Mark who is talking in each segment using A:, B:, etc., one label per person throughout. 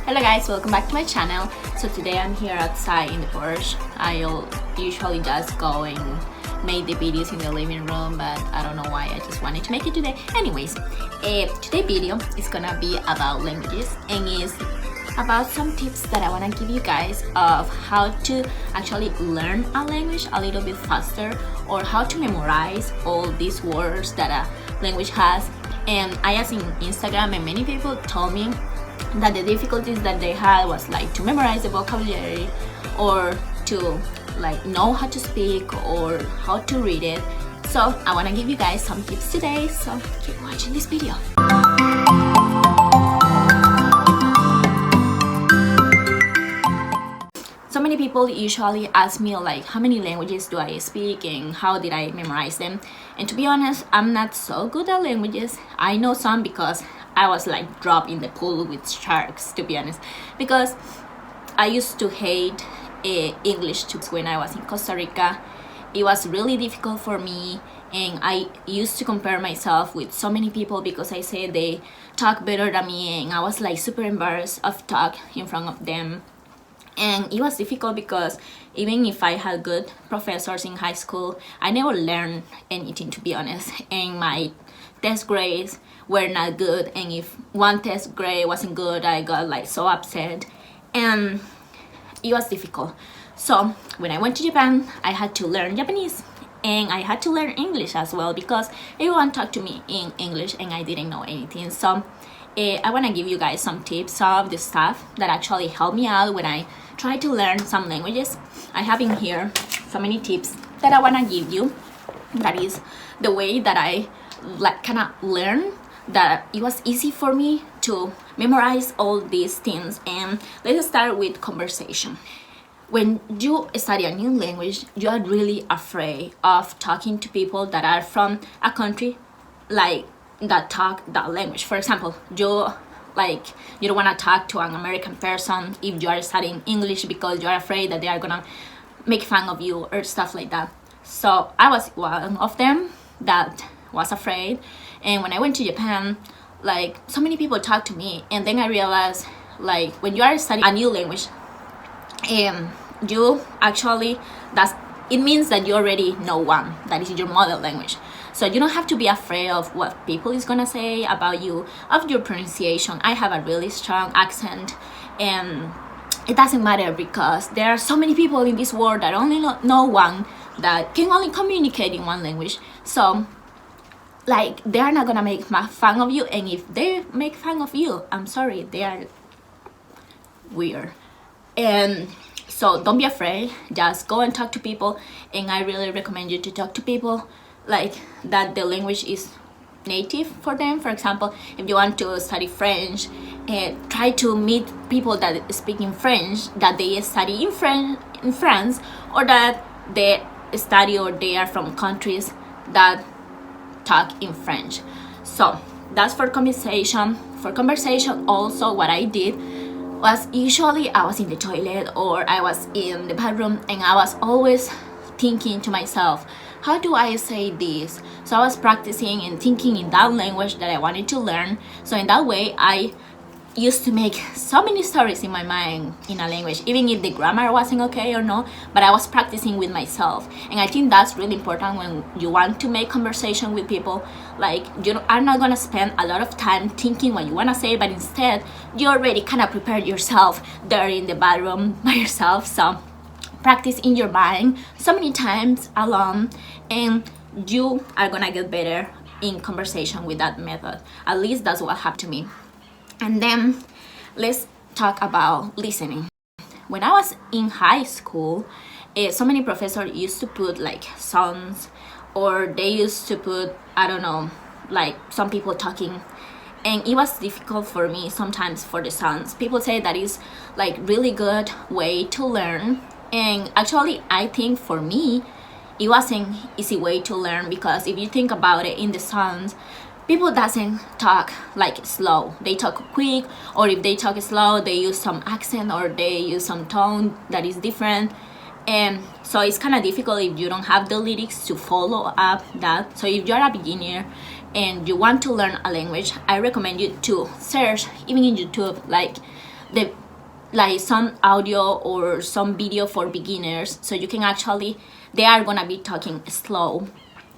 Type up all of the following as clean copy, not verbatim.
A: Hello guys, welcome back to my channel. So today I'm here outside in the porch. I'll usually just go and make the videos in the living room, but I don't know why I just wanted to make it today. Anyways, today's video is gonna be about languages and is about some tips that I want to give you guys of how to actually learn a language a little bit faster, or how to memorize all these words that a language has. And I asked in Instagram, and many people told me that the difficulties that they had was like to memorize the vocabulary, or to like know how to speak, or how to read it. So I want to give you guys some tips today, so keep watching this video. So many people usually ask me like how many languages do I speak and how did I memorize them. And to be honest, I'm not so good at languages. I know some because I was like dropped in the pool with sharks, to be honest, because I used to hate English too. When I was in Costa Rica, it was really difficult for me, and I used to compare myself with so many people because I said they talk better than me, and I was like super embarrassed of talk in front of them. And it was difficult because even if I had good professors in high school, I never learned anything, to be honest, and my test grades were not good, and if one test grade wasn't good, I got like so upset, and it was difficult. So when I went to Japan, I had to learn Japanese, and I had to learn English as well because everyone talked to me in English and I didn't know anything. So I want to give you guys some tips of the stuff that actually helped me out when I try to learn some languages. I have in here so many tips that I want to give you. That is the way that I like kind of learn, that it was easy for me to memorize all these things. And let's start with conversation. When you study a new language, you are really afraid of talking to people that are from a country like that talk that language. For example, you don't want to talk to an American person if you are studying English because you are afraid that they are gonna make fun of you or stuff like that. So I was one of them that was afraid. And when I went to Japan, like so many people talked to me, and then I realized like when you are studying a new language, you actually it means that you already know one that is your mother language. So you don't have to be afraid of what people is gonna say about you, of your pronunciation. I have a really strong accent, and it doesn't matter because there are so many people in this world that only know one, that can only communicate in one language. So like they are not gonna make fun of you, and if they make fun of you, I'm sorry, they are weird. And so don't be afraid, just go and talk to people. And I really recommend you to talk to people like that the language is native for them. For example, if you want to study French, try to meet people that speak in French, that they study in France, or that they study or they are from countries that talk in French. So that's for conversation. For conversation also, what I did was usually I was in the toilet or I was in the bathroom, and I was always thinking to myself, how do I say this? So I was practicing and thinking in that language that I wanted to learn. So in that way, I used to make so many stories in my mind in a language, even if the grammar wasn't okay or no, but I was practicing with myself. And I think that's really important when you want to make conversation with people. Like you are not gonna spend a lot of time thinking what you wanna say, but instead you already kind of prepared yourself there in the bathroom by yourself. So practice in your mind so many times alone, and you are gonna get better in conversation with that method. At least that's what happened to me. And then let's talk about listening. When I was in high school, so many professors used to put like songs, or they used to put, I don't know, like some people talking, and it was difficult for me sometimes for the songs. People say that is like really good way to learn, and actually I think for me it wasn't easy way to learn, because if you think about it, in the songs people doesn't talk like slow, they talk quick, or if they talk slow they use some accent or they use some tone that is different. And so it's kind of difficult if you don't have the lyrics to follow up that. So if you're a beginner and you want to learn a language, I recommend you to search even in YouTube like the like some audio or some video for beginners, so you can actually, they are gonna be talking slow,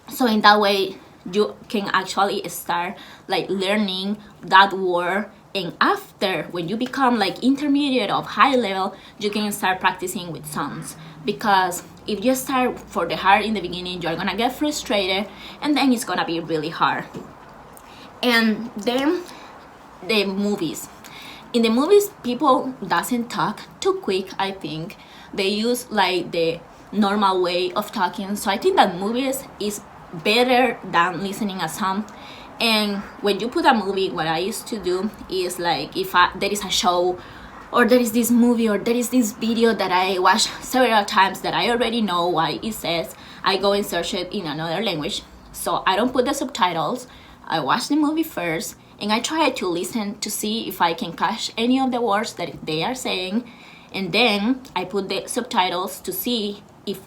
A: so in that way you can actually start like learning that word. And after, when you become like intermediate or high level, you can start practicing with sounds, because if you start for the hard in the beginning, you're gonna get frustrated and then it's gonna be really hard. And then the movies, in the movies people doesn't talk too quick. I think they use like the normal way of talking, so I think that movies is better than listening a song. And when you put a movie, what I used to do is like, if there is a show or there is this movie or there is this video that I watch several times that I already know what it says, I go and search it in another language. So I don't put the subtitles, I watch the movie first and I try to listen to see if I can catch any of the words that they are saying, and then I put the subtitles to see if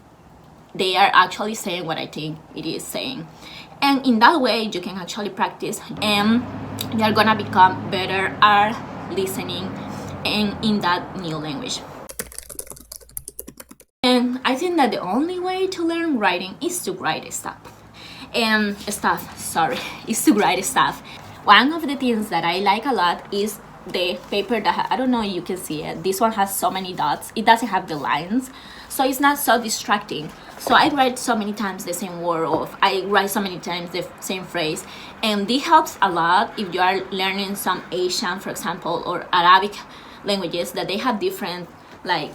A: they are actually saying what I think it is saying. And in that way you can actually practice and you're gonna become better at listening and in that new language. And I think that the only way to learn writing is to write stuff. Is to write stuff. One of the things that I like a lot is the paper that I don't know if you can see it. This one has so many dots. It doesn't have the lines, so it's not so distracting. So I write so many times the same word, or I write so many times the same phrase, and this helps a lot if you are learning some Asian, for example, or Arabic languages that they have different like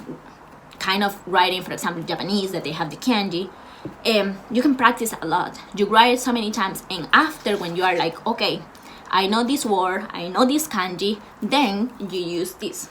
A: kind of writing. For example, Japanese, that they have the kanji. You can practice a lot. You write it so many times, and after, when you are like, okay, I know this word, I know this kanji, then you use this.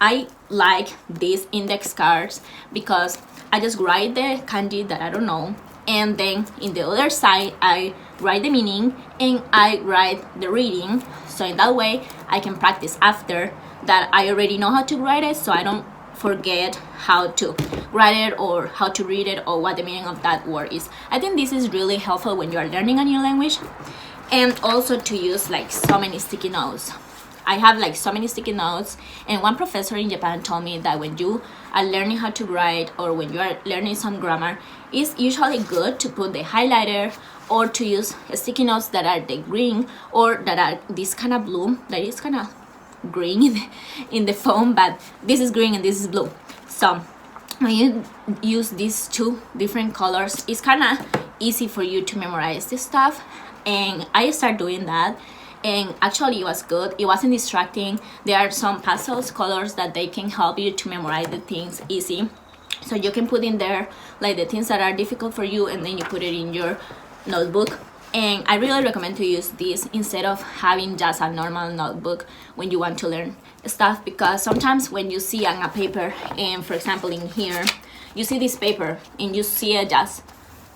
A: I like these index cards because I just write the kanji that I don't know, and then in the other side I write the meaning and I write the reading, so in that way I can practice after that. I already know how to write it, so I don't forget how to write it or how to read it or what the meaning of that word is. I think this is really helpful when you are learning a new language. And also to use like so many sticky notes. I have like so many sticky notes, and one professor in Japan told me that when you are learning how to write or when you are learning some grammar, it's usually good to put the highlighter or to use sticky notes that are the green or that are this kind of blue. That is kind of green in the phone, but this is green and this is blue. So when you use these two different colors, it's kind of easy for you to memorize this stuff. And I started doing that, and actually it was good. It wasn't distracting. There are some pastels colors that they can help you to memorize the things easy, so you can put in there like the things that are difficult for you, and then you put it in your notebook. And I really recommend to use this instead of having just a normal notebook when you want to learn stuff, because sometimes when you see on a paper, and for example in here you see this paper and you see it just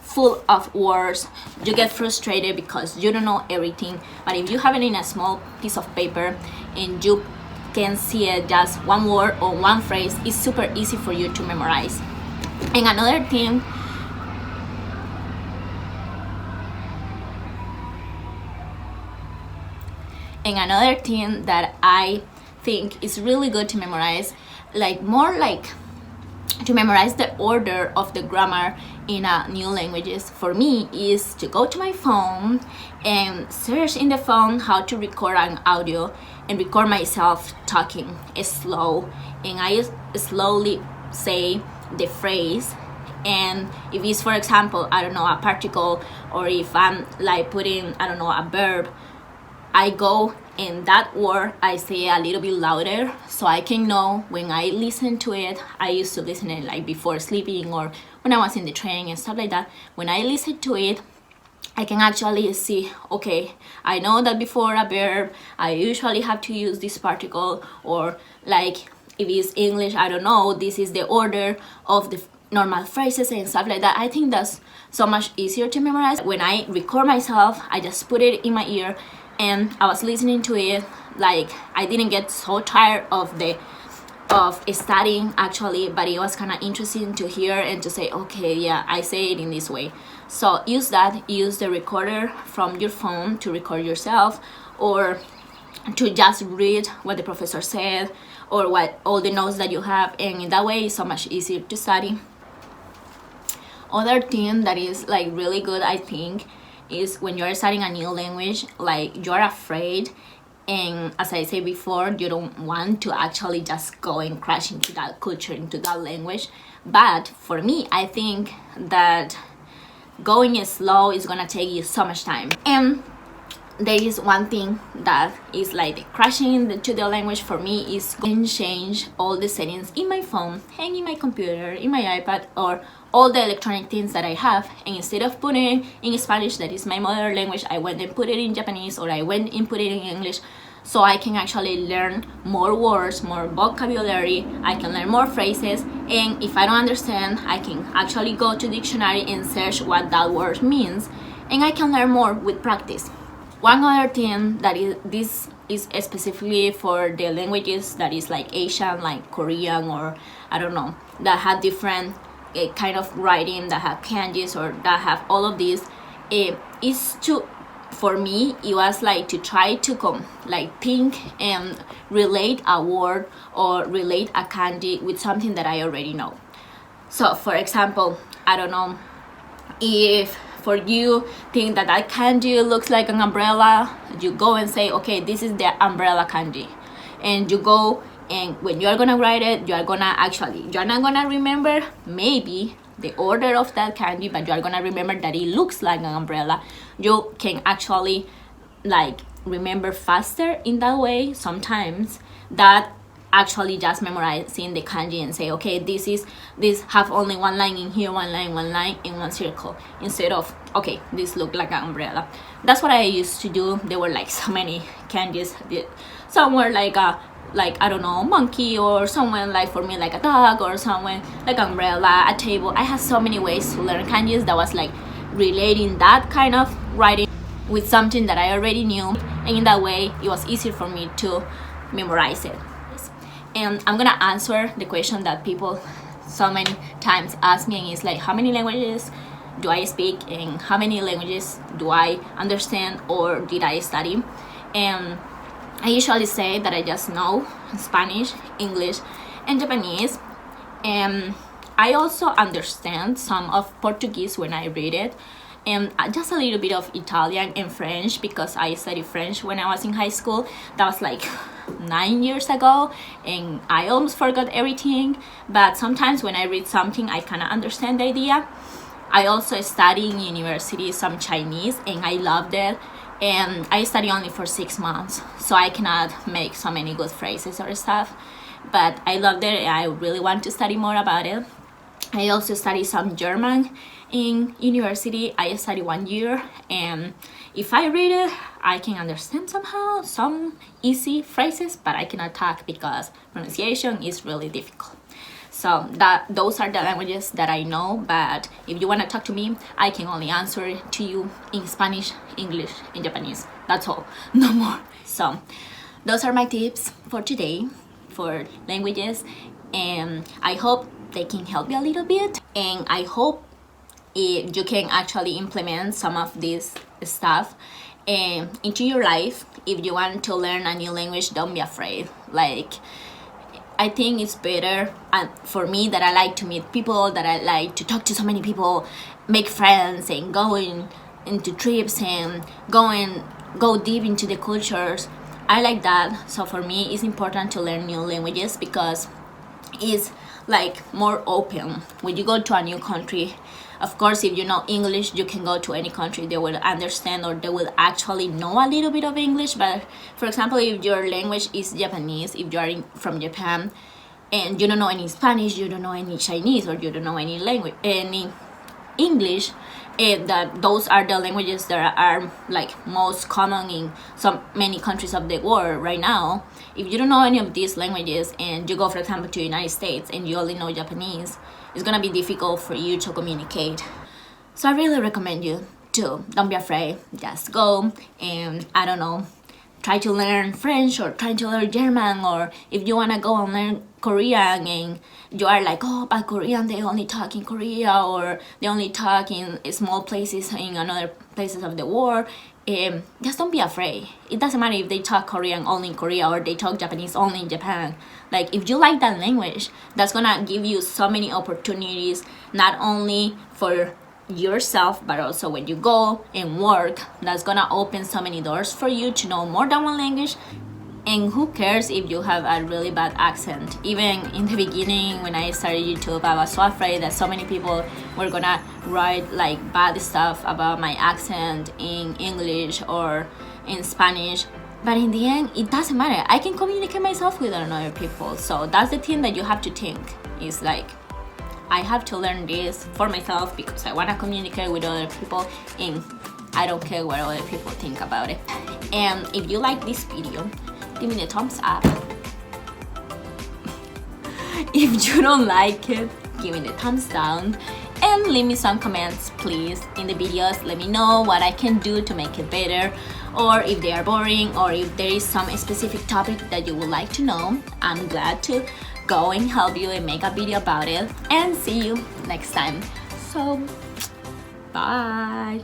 A: full of words, you get frustrated because you don't know everything. But if you have it in a small piece of paper and you can see it just one word or one phrase, it's super easy for you to memorize. And another thing that I think is really good to memorize, like more like to memorize the order of the grammar in a new languages, for me, is to go to my phone and search in the phone how to record an audio and record myself talking slow, and I slowly say the phrase. And if it's, for example, I don't know, a particle, or if I'm like putting, I don't know, a verb, I go in that word, I say a little bit louder so I can know when I listen to it. I used to listen it like before sleeping or when I was in the train and stuff like that. When I listen to it, I can actually see, okay, I know that before a verb I usually have to use this particle, or like if it's English, I don't know, this is the order of the normal phrases and stuff like that. I think that's so much easier to memorize. When I record myself, I just put it in my ear and I was listening to it. Like, I didn't get so tired of studying actually, but it was kind of interesting to hear and to say, okay, yeah, I say it in this way. So use that, use the recorder from your phone to record yourself, or to just read what the professor said or what all the notes that you have, and in that way it's so much easier to study. Other thing that is like really good, I think, is when you're studying a new language, like you're afraid, and as I said before, you don't want to actually just go and crash into that culture, into that language. But for me, I think that going slow is gonna take you so much time. And there is one thing that is like crashing into the language for me is going to change all the settings in my phone and in my computer, in my iPad, or all the electronic things that I have, and instead of putting in Spanish, that is my mother language, I went and put it in Japanese, or I went and put it in English, so I can actually learn more words, more vocabulary, I can learn more phrases, and if I don't understand, I can actually go to dictionary and search what that word means, and I can learn more with practice. One other thing that this is specifically for the languages that is like Asian, like Korean, or I don't know, that have different kind of writing, that have kanjis, or that have all of these, is to, for me, it was like to try to think and relate a word or relate a kanji with something that I already know. So for example, I don't know, if for you think that kanji looks like an umbrella, you go and say, okay, this is the umbrella kanji, and you go, and when you're gonna write it, you're not gonna remember maybe the order of that kanji, but you're gonna remember that it looks like an umbrella. You can actually like remember faster in that way sometimes that actually just memorizing the kanji and say, okay, this have only one line in here, one line in one circle, instead of, okay, this look like an umbrella. That's what I used to do. There were like so many kanjis. Some were like I don't know, monkey, or someone like for me like a dog, or someone like umbrella, a table. I had so many ways to learn kanjis that was like relating that kind of writing with something that I already knew, and in that way it was easier for me to memorize it. And I'm gonna answer the question that people so many times ask me, and it's like, how many languages do I speak, and how many languages do I understand or did I study? And I usually say that I just know Spanish, English, and Japanese, and I also understand some of Portuguese when I read it, and just a little bit of Italian and French, because I studied French when I was in high school. That was like 9 years ago, and I almost forgot everything, but sometimes when I read something I kind of understand the idea. I also study in university some Chinese, and I loved it, and I study only for 6 months, so I cannot make so many good phrases or stuff, but I loved it, and I really want to study more about it. I also study some German in university. I study 1 year, and if I read it, I can understand somehow some easy phrases, but I cannot talk because pronunciation is really difficult. So those are the languages that I know, but if you want to talk to me, I can only answer to you in Spanish, English, and Japanese. That's all, no more. So those are my tips for today for languages, and I hope they can help you a little bit, and I hope you can actually implement some of this stuff into your life. If you want to learn a new language, don't be afraid. Like, I think it's better for me, that I like to meet people, that I like to talk to so many people, make friends, and go into trips, and go deep into the cultures. I like that. So for me, it's important to learn new languages because it's like more open. When you go to a new country, of course, if you know English, you can go to any country, they will understand, or they will actually know a little bit of English. But for example, if your language is Japanese, if you are from Japan and you don't know any Spanish, you don't know any Chinese, or you don't know any language, any English, that those are the languages that are like most common in so many countries of the world right now. If you don't know any of these languages, and you go, for example, to the United States and you only know Japanese, it's gonna be difficult for you to communicate. So I really recommend you to don't be afraid, just go, and I don't know, try to learn French, or try to learn German, or if you want to go and learn Korean and you are like, oh, but Korean, they only talk in Korea, or they only talk in small places in another places of the world. just don't be afraid. It doesn't matter if they talk Korean only in Korea or they talk Japanese only in Japan. Like, if you like that language, that's gonna give you so many opportunities, not only for yourself but also when you go and work. That's gonna open so many doors for you to know more than one language. And who cares if you have a really bad accent? Even in the beginning when I started YouTube, I was so afraid that so many people were gonna write like bad stuff about my accent in English or in Spanish. But in the end, it doesn't matter. I can communicate myself with other people. So that's the thing that you have to think. Is like, I have to learn this for myself because I want to communicate with other people, and I don't care what other people think about it. And if you like this video, give me a thumbs up. If you don't like it, give me the thumbs down. And leave me some comments, please, in the videos. Let me know what I can do to make it better, or if they are boring, or if there is some specific topic that you would like to know. I'm glad to go and help you and make a video about it. And see you next time. So, bye.